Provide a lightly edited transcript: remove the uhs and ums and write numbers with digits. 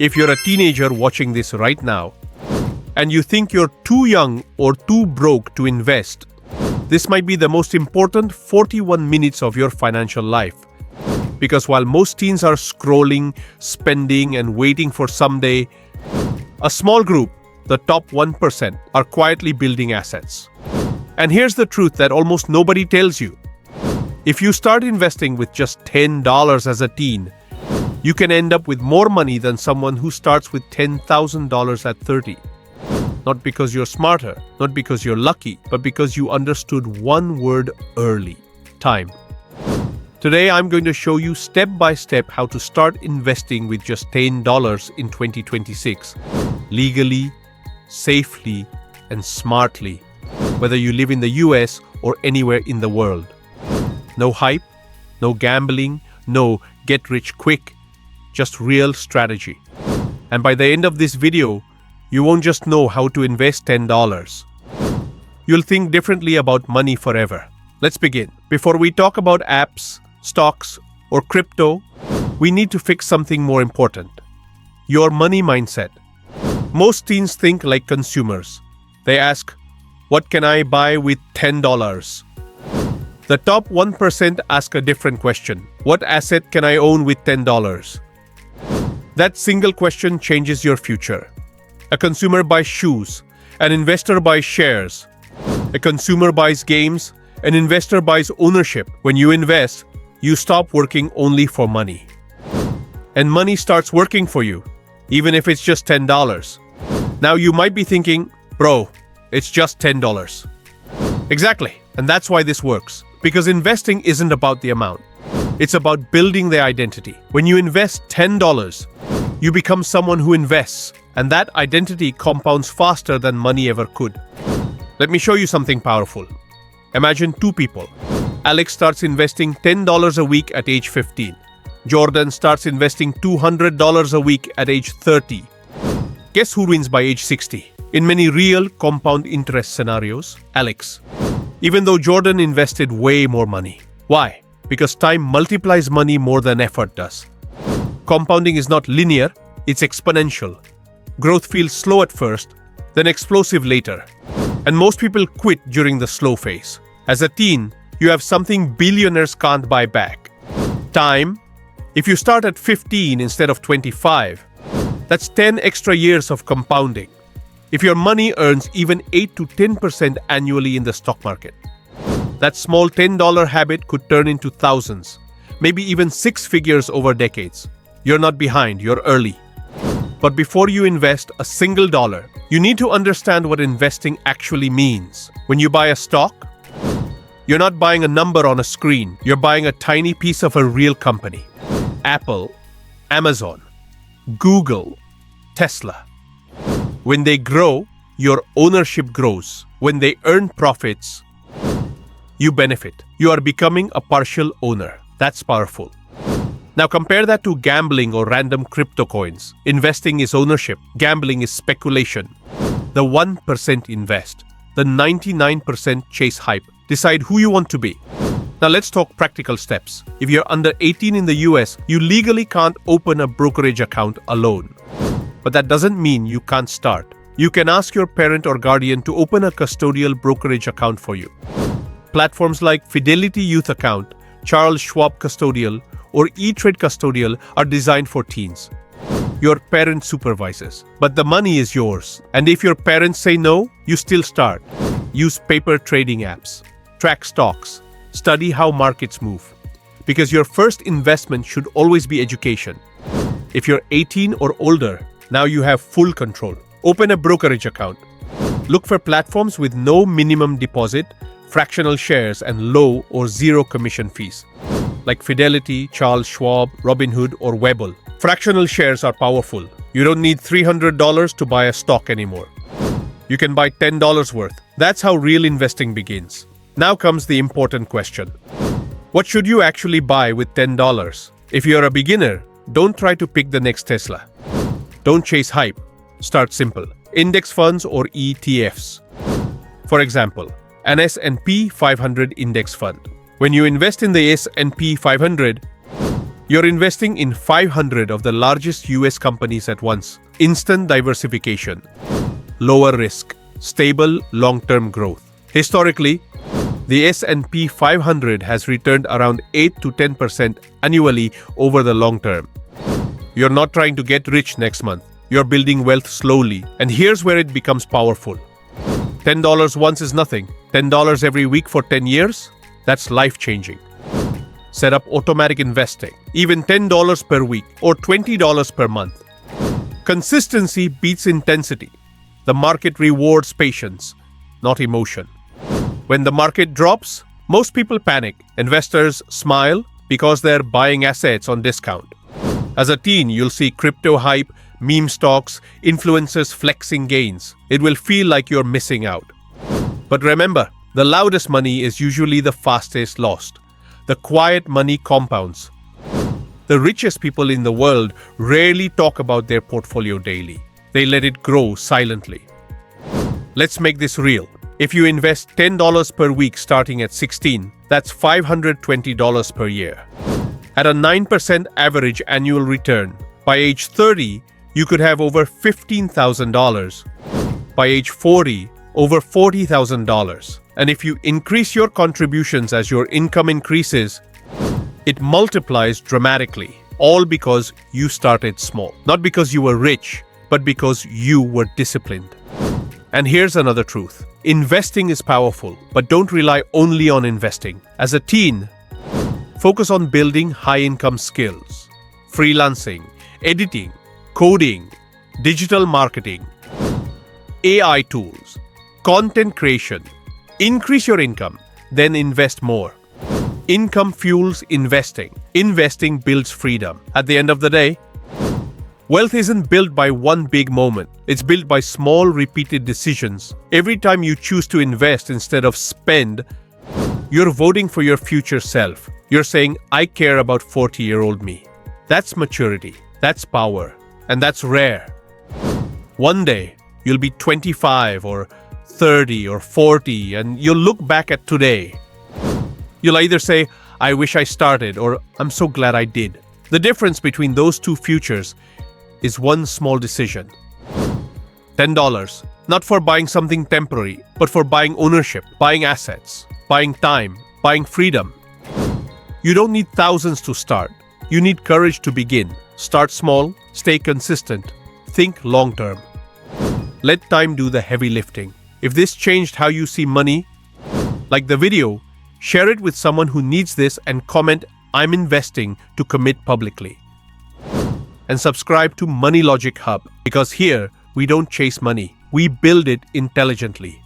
If you're a teenager watching this right now, and you think you're too young or too broke to invest, this might be the most important 41 minutes of your financial life. Because while most teens are scrolling, spending, and waiting for someday, a small group, the top 1%, are quietly building assets. And here's the truth that almost nobody tells you. If you start investing with just $10 as a teen, you can end up with more money than someone who starts with $10,000 at 30. Not because you're smarter, not because you're lucky, but because you understood one word early: time. Today, I'm going to show you step by step how to start investing with just $10 in 2026, legally, safely, and smartly, whether you live in the US or anywhere in the world. No hype, no gambling, no get rich quick, just real strategy. And by the end of this video, you won't just know how to invest $10. You'll think differently about money forever. Let's begin. Before we talk about apps, stocks, or crypto, we need to fix something more important: your money mindset. Most teens think like consumers. They ask, what can I buy with $10? The top 1% ask a different question: what asset can I own with $10? That single question changes your future. A consumer buys shoes, an investor buys shares. A consumer buys games, an investor buys ownership. When you invest, you stop working only for money. And money starts working for you, even if it's just $10. Now you might be thinking, bro, it's just $10. Exactly, and that's why this works. Because investing isn't about the amount. It's about building the identity. When you invest $10, you become someone who invests, and that identity compounds faster than money ever could. Let me show you something powerful. Imagine two people. Alex starts investing $10 a week at age 15. Jordan starts investing $200 a week at age 30. Guess who wins by age 60? In many real compound interest scenarios, Alex. Even though Jordan invested way more money. Why? Because time multiplies money more than effort does. Compounding is not linear, it's exponential. Growth feels slow at first, then explosive later. And most people quit during the slow phase. As a teen, you have something billionaires can't buy back: time. If you start at 15 instead of 25, that's 10 extra years of compounding. If your money earns even 8 to 10% annually in the stock market, that small $10 habit could turn into thousands, maybe even six figures over decades. You're not behind, you're early. But before you invest a single dollar, you need to understand what investing actually means. When you buy a stock, you're not buying a number on a screen. You're buying a tiny piece of a real company. Apple, Amazon, Google, Tesla. When they grow, your ownership grows. When they earn profits, you benefit. You are becoming a partial owner. That's powerful. Now compare that to gambling or random crypto coins. Investing is ownership. Gambling is speculation. The 1% invest. The 99% chase hype. Decide who you want to be. Now let's talk practical steps. If you're under 18 in the US, you legally can't open a brokerage account alone. But that doesn't mean you can't start. You can ask your parent or guardian to open a custodial brokerage account for you. Platforms like Fidelity Youth Account, Charles Schwab Custodial, or E-Trade Custodial are designed for teens. Your parent supervises, but the money is yours. And if your parents say no, you still start. Use paper trading apps. Track stocks. Study how markets move. Because your first investment should always be education. If you're 18 or older, now you have full control. Open a brokerage account. Look for platforms with no minimum deposit, fractional shares, and low or zero commission fees, like Fidelity, Charles Schwab, Robinhood, or Webull. Fractional shares are powerful. You don't need $300 to buy a stock anymore. You can buy $10 worth. That's how real investing begins. Now comes the important question. What should you actually buy with $10? If you're a beginner, don't try to pick the next Tesla. Don't chase hype. Start simple. Index funds or ETFs. For example, an S&P 500 index fund. When you invest in the S&P 500, You're investing in 500 of the largest US companies at once. Instant diversification, lower risk, stable long-term growth. Historically, the S&P 500 has returned around 8 to 10% annually over the long term. You're not trying to get rich next month. You're building wealth slowly. And here's where it becomes powerful. $10 once is nothing. $10 every week for 10 years? That's life-changing. Set up automatic investing. Even $10 per week or $20 per month. Consistency beats intensity. The market rewards patience, not emotion. When the market drops, most people panic. Investors smile because they're buying assets on discount. As a teen, you'll see crypto hype, meme stocks, influencers flexing gains. It will feel like you're missing out. But remember, the loudest money is usually the fastest lost. The quiet money compounds. The richest people in the world rarely talk about their portfolio daily. They let it grow silently. Let's make this real. If you invest $10 per week starting at 16, that's $520 per year. At a 9% average annual return, by age 30, you could have over $15,000. By age 40, over $40,000. And if you increase your contributions as your income increases, it multiplies dramatically. All because you started small. Not because you were rich, but because you were disciplined. And here's another truth. Investing is powerful, but don't rely only on investing. As a teen, focus on building high-income skills. Freelancing, editing, coding, digital marketing, AI tools, content creation. Increase your income, then invest more. Income fuels investing. Investing builds freedom. At the end of the day, wealth isn't built by one big moment. It's built by small, repeated decisions. Every time you choose to invest instead of spend, you're voting for your future self. You're saying, I care about 40-year-old me. That's maturity. That's power. And that's rare. One day, you'll be 25 or 30 or 40, and you'll look back at today. You'll either say, I wish I started, or I'm so glad I did. The difference between those two futures is one small decision. $10, not for buying something temporary, but for buying ownership, buying assets, buying time, buying freedom. You don't need thousands to start. You need courage to begin. Start small, stay consistent, think long-term. Let time do the heavy lifting. If this changed how you see money, like the video, share it with someone who needs this and comment, I'm investing, to commit publicly. And subscribe to Money Logic Hub, because here we don't chase money, we build it intelligently.